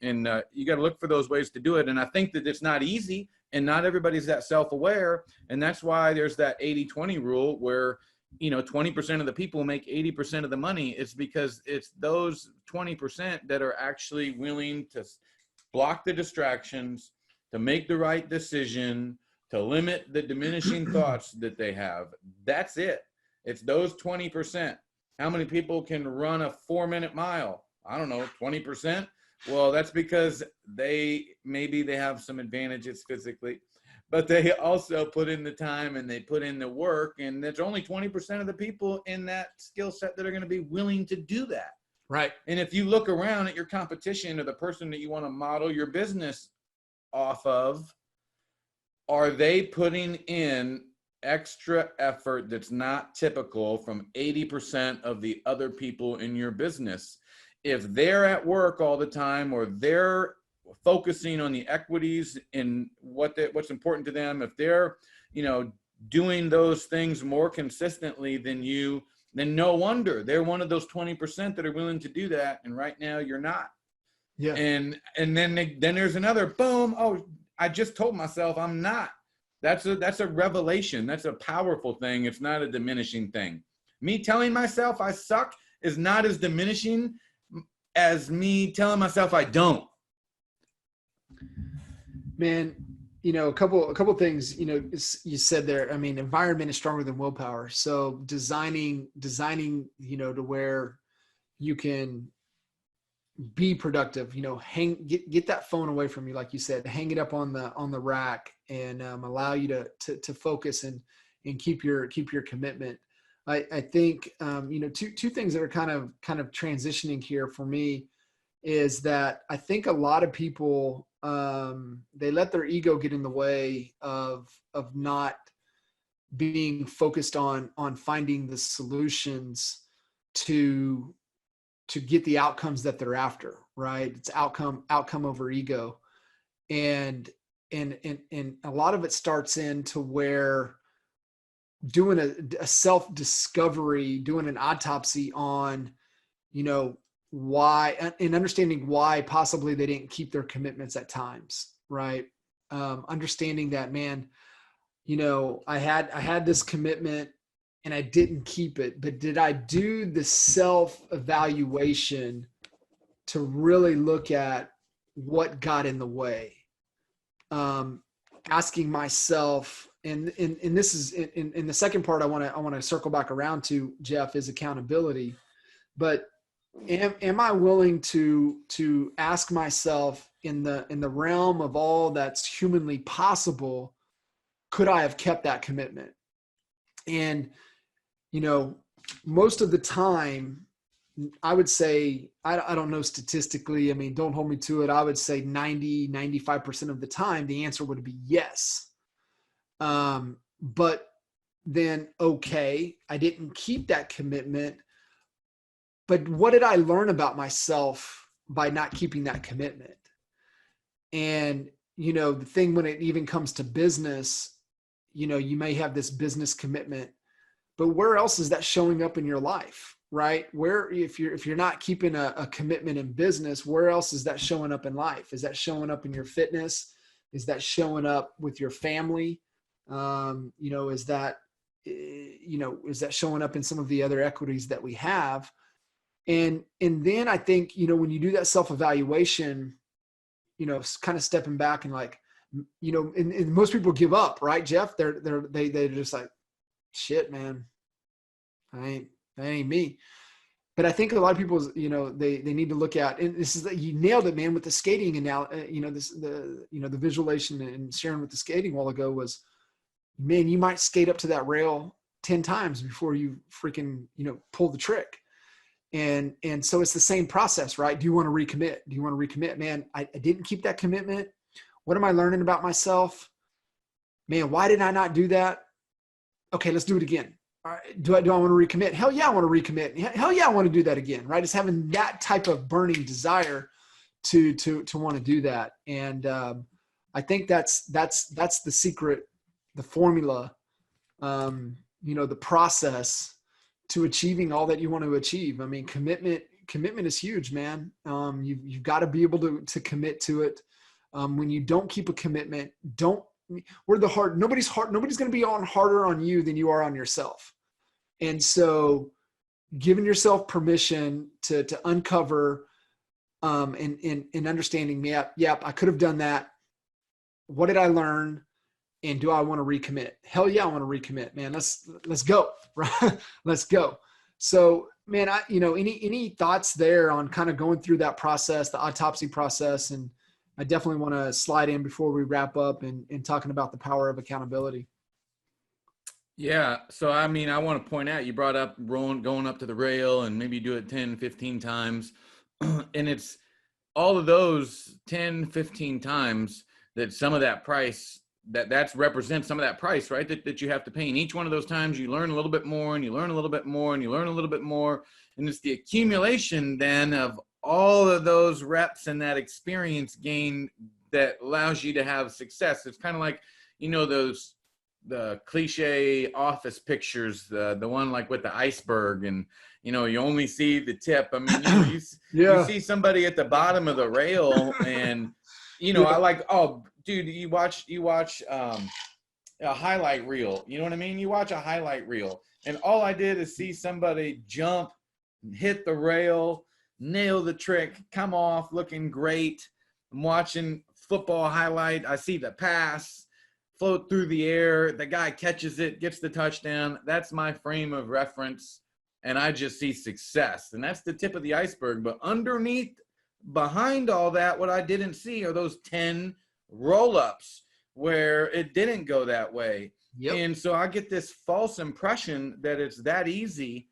And you got to look for those ways to do it. And I think that it's not easy, and not everybody's that self-aware. And that's why there's that 80-20 rule where, 20% of the people make 80% of the money. It's because it's those 20% that are actually willing to block the distractions, to make the right decision, to limit the diminishing thoughts that they have. That's it. It's those 20%. How many people can run a 4-minute mile? I don't know, 20%. Well, that's because they have some advantages physically, but they also put in the time and they put in the work, and there's only 20% of the people in that skill set that are going to be willing to do that. Right. And if you look around at your competition or the person that you want to model your business off of, are they putting in extra effort that's not typical from 80% of the other people in your business? If they're at work all the time, or they're focusing on the equities and what's important to them, if they're, doing those things more consistently than you, then no wonder they're one of those 20% that are willing to do that. And right now you're not. Yeah. And then there's another boom. Oh, I just told myself I'm not. That's a revelation. That's a powerful thing. It's not a diminishing thing. Me telling myself I suck is not as diminishing as me telling myself I don't. Man, a couple things, you said there. I mean, environment is stronger than willpower. So designing, to where you can be productive, get that phone away from you. Like you said, hang it up on the rack and allow you to focus and keep your commitment. I think, two things that are kind of transitioning here for me is that I think a lot of people, they let their ego get in the way of not being focused on finding the solutions to get the outcomes that they're after, right? It's outcome over ego. And and a lot of it starts into where doing a self-discovery, doing an autopsy on, why, and understanding why possibly they didn't keep their commitments at times, right? Understanding that, man, I had this commitment and I didn't keep it, but did I do the self-evaluation to really look at what got in the way? Asking myself, and this is in the second part I want to circle back around to, Jeff, is accountability. But am I willing to ask myself, in the realm of all that's humanly possible, could I have kept that commitment? And most of the time, I would say, I don't know statistically, I mean, don't hold me to it, I would say 95% of the time the answer would be yes. But then, okay, I didn't keep that commitment, but what did I learn about myself by not keeping that commitment? And the thing, when it even comes to business, you may have this business commitment, but where else is that showing up in your life? Right? Where, if you're not keeping a commitment in business, where else is that showing up in life? Is that showing up in your fitness? Is that showing up with your family? Is that showing up in some of the other equities that we have? And then I think, when you do that self-evaluation, kind of stepping back and like, and most people give up, right, Jeff? They're just like, shit, man, that ain't me. But I think a lot of people, they need to look at, and this is, you nailed it, man, with the skating. And now, the visualization and sharing with the skating a while ago was, man, you might skate up to that rail 10 times before you freaking, pull the trick. And so it's the same process, right? Do you want to recommit? Do you want to recommit? Man, I didn't keep that commitment. What am I learning about myself? Man, why did I not do that? Okay, let's do it again. All right, do I want to recommit? Hell yeah, I want to recommit. Hell yeah, I want to do that again, right? It's having that type of burning desire to want to do that. And I think that's the secret, the formula, the process to achieving all that you want to achieve. I mean, commitment is huge, man. You've got to be able to commit to it. When you don't keep a commitment, nobody's going to be harder on you than you are on yourself. And so giving yourself permission to uncover, and understanding, yep, I could have done that. What did I learn? And do I want to recommit? Hell yeah, I want to recommit, man. Let's go. Right? Let's go. So, man, any thoughts there on kind of going through that process, the autopsy process? And I definitely want to slide in before we wrap up and talking about the power of accountability. Yeah. So, I mean, I want to point out, you brought up going up to the rail and maybe do it 10, 15 times. And it's all of those 10, 15 times that some of that price, that's represents some of that price, right? That you have to pay. And each one of those times you learn a little bit more, and you learn a little bit more, and you learn a little bit more. And it's the accumulation then of all of those reps and that experience gain that allows you to have success. It's kind of like, the cliche office pictures, the one like with the iceberg, and you only see the tip. I mean, you see somebody at the bottom of the rail, and I like, oh dude, you watch a highlight reel, you know what I mean? You watch a highlight reel, and all I did is see somebody jump, hit the rail, nail the trick, come off looking great. I'm watching football highlight, I see the pass float through the air, the guy catches it, gets the touchdown. That's my frame of reference, and I just see success. And that's the tip of the iceberg. But behind all that, what I didn't see are those 10 roll-ups where it didn't go that way. Yep. And so I get this false impression that it's that easy,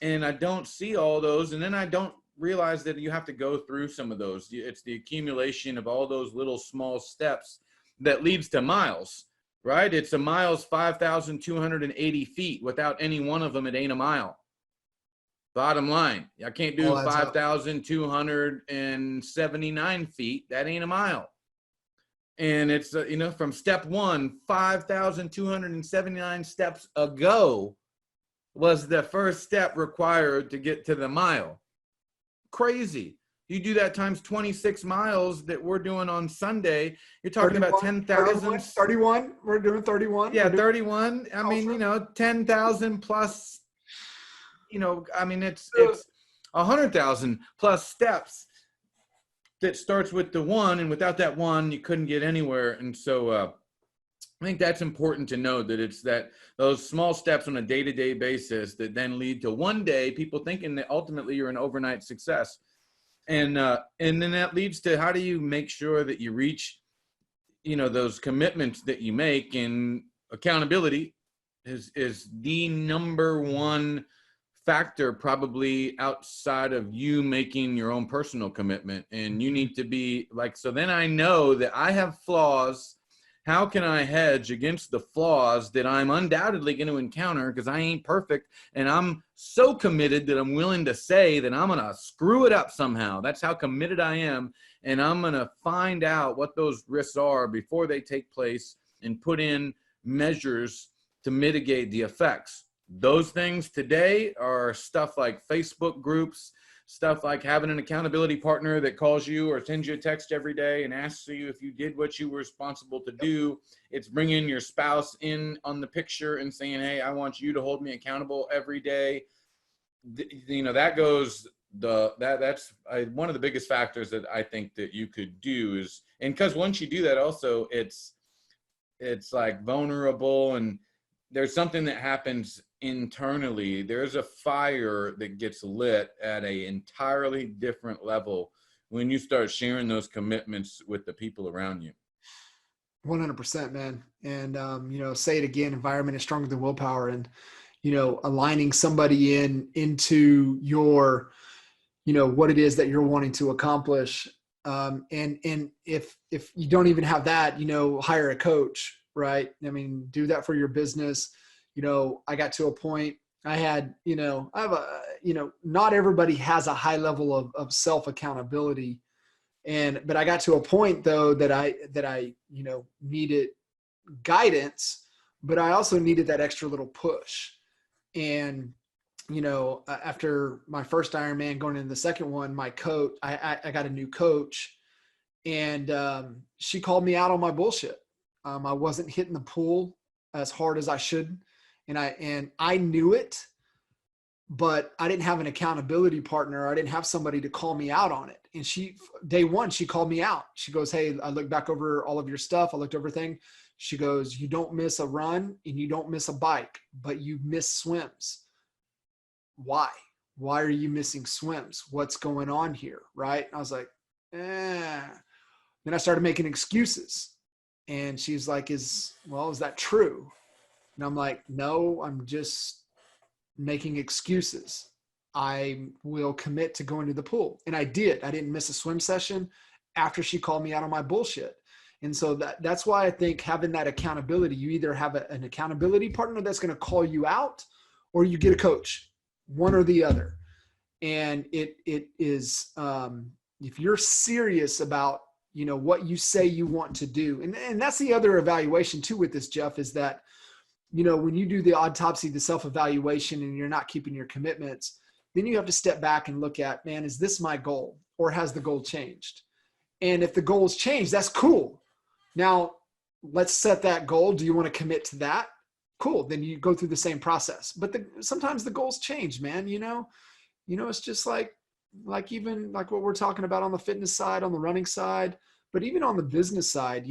and I don't see all those. And then I don't realize that you have to go through some of those. It's the accumulation of all those little small steps that leads to miles, right? It's a mile's 5,280 feet. Without any one of them, it ain't a mile. Bottom line, I can't do 5,279 feet. That ain't a mile. And it's, from step one, 5,279 steps ago was the first step required to get to the mile. Crazy. You do that times 26 miles that we're doing on Sunday, you're talking about 10,000. 31. We're doing 31. Yeah, 31. I mean, 10,000 plus, it's 100,000 plus steps that starts with the one, and without that one, you couldn't get anywhere. And so, I think that's important to know, that it's those small steps on a day-to-day basis that then lead to one day people thinking that ultimately you're an overnight success. And then that leads to, how do you make sure that you reach, those commitments that you make? And accountability is the number one factor, probably outside of you making your own personal commitment. And you need to be like, so then I know that I have flaws. How can I hedge against the flaws that I'm undoubtedly going to encounter, because I ain't perfect, and I'm so committed that I'm willing to say that I'm going to screw it up somehow. That's how committed I am, and I'm going to find out what those risks are before they take place and put in measures to mitigate the effects. Those things today are stuff like Facebook groups, stuff like having an accountability partner that calls you or sends you a text every day and asks you if you did what you were responsible to do. It's bringing your spouse in on the picture and saying, hey, I want you to hold me accountable every day. That's one of the biggest factors that I think that you could do is, and because once you do that also, it's like vulnerable, and there's something that happens internally. There's a fire that gets lit at a entirely different level when you start sharing those commitments with the people around you. 100%, man. And, say it again, environment is stronger than willpower. And, aligning somebody into your, what it is that you're wanting to accomplish. And if you don't even have that, hire a coach, right? I mean, do that for your business. I got to a point, not everybody has a high level of self accountability. But I got to a point though, that I needed guidance, but I also needed that extra little push. And, after my first Ironman, going into the second one, my coach, I got a new coach, and she called me out on my bullshit. I wasn't hitting the pool as hard as I should. And I knew it, but I didn't have an accountability partner. I didn't have somebody to call me out on it. And day one, she called me out. She goes, hey, I looked back over all of your stuff. I looked over everything. She goes, you don't miss a run and you don't miss a bike, but you miss swims. Why? Why are you missing swims? What's going on here? Right? And I was like, Then I started making excuses. And she's like, is that true? And I'm like, no, I'm just making excuses. I will commit to going to the pool. And I did. I didn't miss a swim session after she called me out on my bullshit. And so that's why I think having that accountability, you either have an accountability partner that's going to call you out, or you get a coach, one or the other. And it is, if you're serious about, what you say you want to do. And that's the other evaluation too with this, Jeff, is that, when you do the autopsy, the self-evaluation, and you're not keeping your commitments, then you have to step back and look at, man, is this my goal, or has the goal changed? And if the goal's changed, that's cool. Now let's set that goal. Do you want to commit to that? Cool. Then you go through the same process, but sometimes the goals change, man. It's just like even like what we're talking about on the fitness side, on the running side, but even on the business side,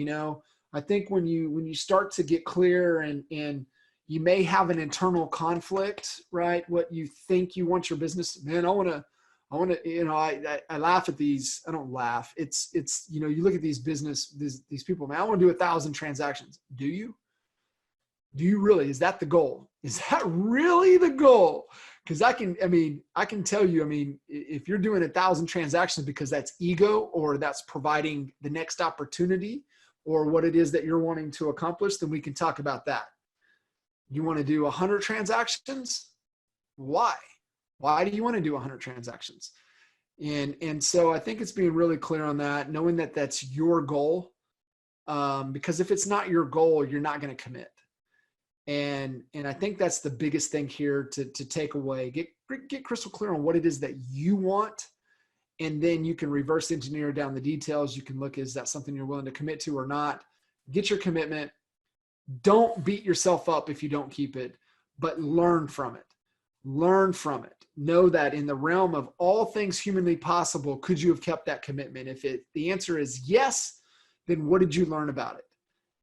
I think when you start to get clear and you may have an internal conflict, right? What you think you want your business, man, I want to, I laugh at these. I don't laugh. It's, you look at these people, man, I want to do 1,000 transactions. Do you really? Is that the goal? Is that really the goal? Because I can tell you, if you're doing 1,000 transactions because that's ego, or that's providing the next opportunity, or what it is that you're wanting to accomplish, then we can talk about that. You want to do 100 transactions? Why? Why do you want to do 100 transactions? And so I think it's being really clear on that, knowing that that's your goal. because if it's not your goal, you're not going to commit. And I think that's the biggest thing here to take away. Get crystal clear on what it is that you want, and then you can reverse engineer down the details. You can look, is that something you're willing to commit to or not? Get your commitment. Don't beat yourself up if you don't keep it, but learn from it. Learn from it. Know that in the realm of all things humanly possible, could you have kept that commitment? If the answer is yes, then what did you learn about it?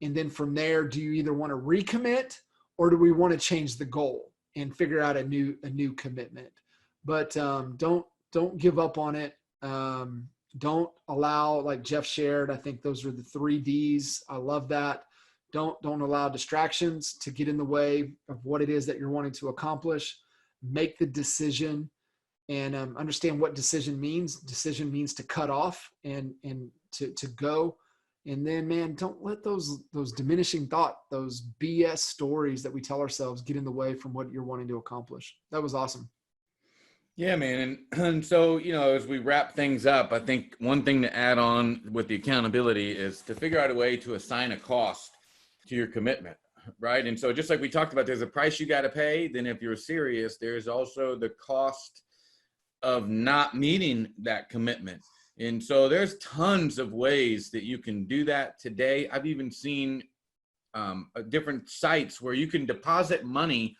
And then from there, do you either want to recommit, or do we want to change the goal and figure out a new commitment? But don't give up on it. Don't allow, like Jeff shared, I think those are the 3 Ds. I love that. Don't allow distractions to get in the way of what it is that you're wanting to accomplish. Make the decision, and understand what decision means. Decision means to cut off and to go. And then, man, don't let those diminishing thought, those BS stories that we tell ourselves get in the way from what you're wanting to accomplish. That was awesome. Yeah, man. And so, as we wrap things up, I think one thing to add on with the accountability is to figure out a way to assign a cost to your commitment, right? And so just like we talked about, there's a price you got to pay. Then if you're serious, there's also the cost of not meeting that commitment. And so there's tons of ways that you can do that today. I've even seen different sites where you can deposit money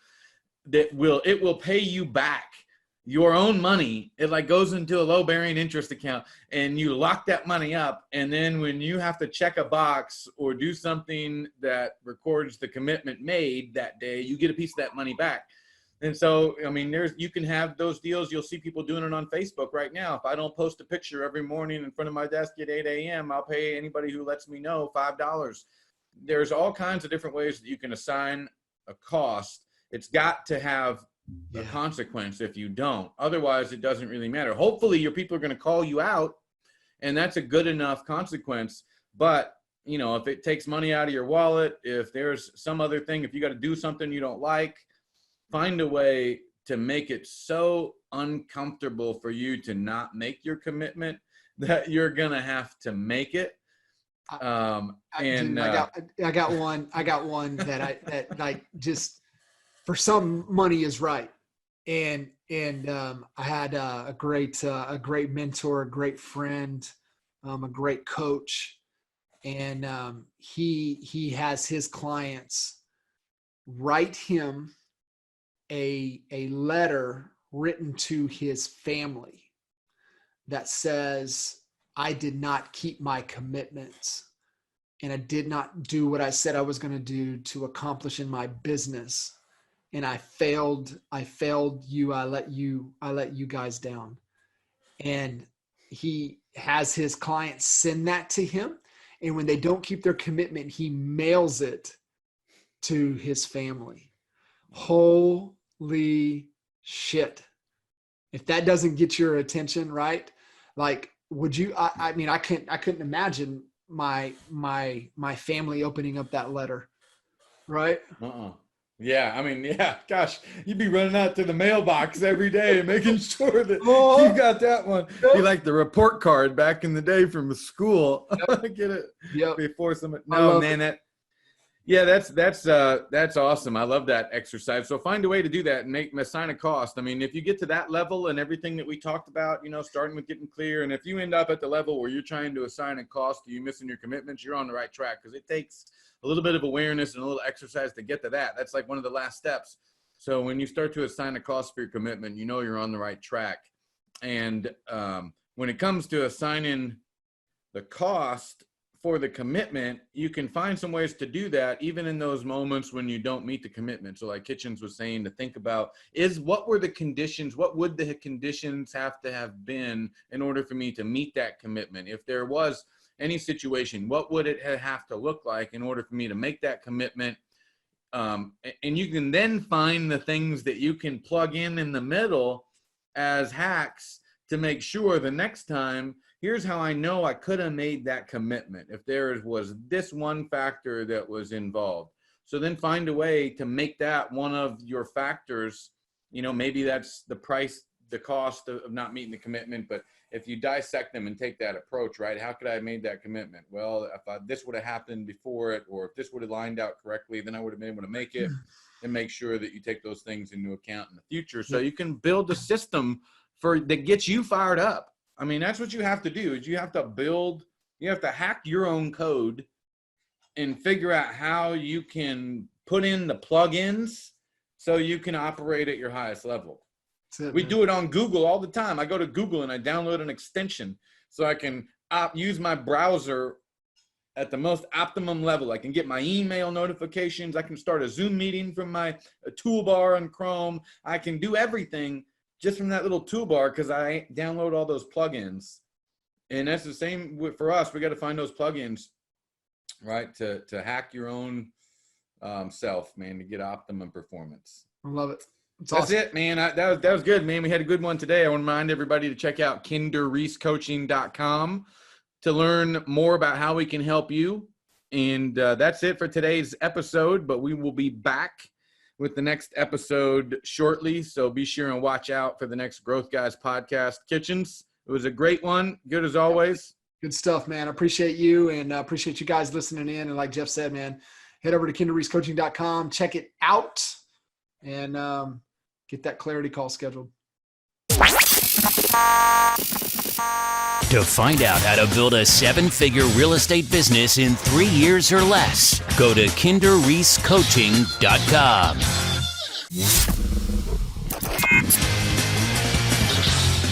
that will pay you back your own money. It like goes into a low bearing interest account, and you lock that money up. And then when you have to check a box or do something that records the commitment made that day, you get a piece of that money back. And so, I mean, you can have those deals. You'll see people doing it on Facebook right now. If I don't post a picture every morning in front of my desk at 8 a.m., I'll pay anybody who lets me know $5. There's all kinds of different ways that you can assign a cost. It's got to have a consequence if you don't. Otherwise, it doesn't really matter. Hopefully, your people are going to call you out, and that's a good enough consequence. But, if it takes money out of your wallet, if there's some other thing, if you got to do something you don't like, find a way to make it so uncomfortable for you to not make your commitment that you're going to have to make it. I got one that I just, for some, money is right. And I had a great mentor, a great friend, a great coach. And he has his clients write him a letter written to his family that says, I did not keep my commitments, and I did not do what I said I was going to do to accomplish in my business. And I failed you. I let you guys down. And he has his clients send that to him. And when they don't keep their commitment, he mails it to his family. Holy shit. If that doesn't get your attention, right? Like, would you, I mean, I couldn't imagine my family opening up that letter. Right? Yeah. I mean, yeah, gosh, you'd be running out to the mailbox every day and making sure that you got that one. Be like the report card back in the day from the school. Get it before someone. No, man, that's awesome. I love that exercise. So find a way to do that and assign a cost. I mean, if you get to that level and everything that we talked about, starting with getting clear, and if you end up at the level where you're trying to assign a cost to you missing your commitments, you're on the right track, because it takes a little bit of awareness and a little exercise to get to that. That's like one of the last steps. So when you start to assign a cost for your commitment, you're on the right track. And when it comes to assigning the cost for the commitment, you can find some ways to do that even in those moments when you don't meet the commitment. So like Kitchens was saying, to think about what would the conditions have to have been in order for me to meet that commitment? If there was any situation, what would it have to look like in order for me to make that commitment? And you can then find the things that you can plug in the middle as hacks to make sure the next time, here's how I know I could have made that commitment if there was this one factor that was involved. So then find a way to make that one of your factors. Maybe that's the price the cost of not meeting the commitment, but if you dissect them and take that approach, right? How could I have made that commitment? Well, if this would have happened before it, or if this would have lined out correctly, then I would have been able to make it. And make sure that you take those things into account in the future, so you can build a system that gets you fired up. I mean, that's what you have to do. Is you have to hack your own code and figure out how you can put in the plugins so you can operate at your highest level. We do it on Google all the time. I go to Google and I download an extension so I can use my browser at the most optimum level. I can get my email notifications. I can start a Zoom meeting from my toolbar on Chrome. I can do everything just from that little toolbar because I download all those plugins. And that's the same for us. We got to find those plugins, right, to hack your own self, man, to get optimum performance. I love it. That's awesome. It, man. That was good, man. We had a good one today. I want to remind everybody to check out kinderreesecoaching.com to learn more about how we can help you. And that's it for today's episode, but we will be back with the next episode shortly. So be sure and watch out for the next Growth Guys podcast. Kitchens, it was a great one. Good as always. Good stuff, man. I appreciate you and appreciate you guys listening in. And like Jeff said, man, head over to kinderreesecoaching.com, check it out, and get that clarity call scheduled. To find out how to build a 7-figure real estate business in 3 years or less, go to kinderreesecoaching.com.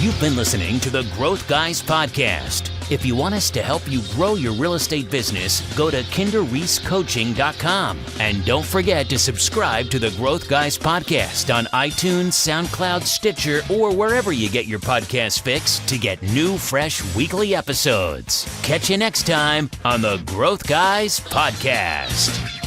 You've been listening to the Growth Guys podcast. If you want us to help you grow your real estate business, go to kinderreesecoaching.com. And don't forget to subscribe to the Growth Guys podcast on iTunes, SoundCloud, Stitcher, or wherever you get your podcast fix to get new, fresh weekly episodes. Catch you next time on the Growth Guys podcast.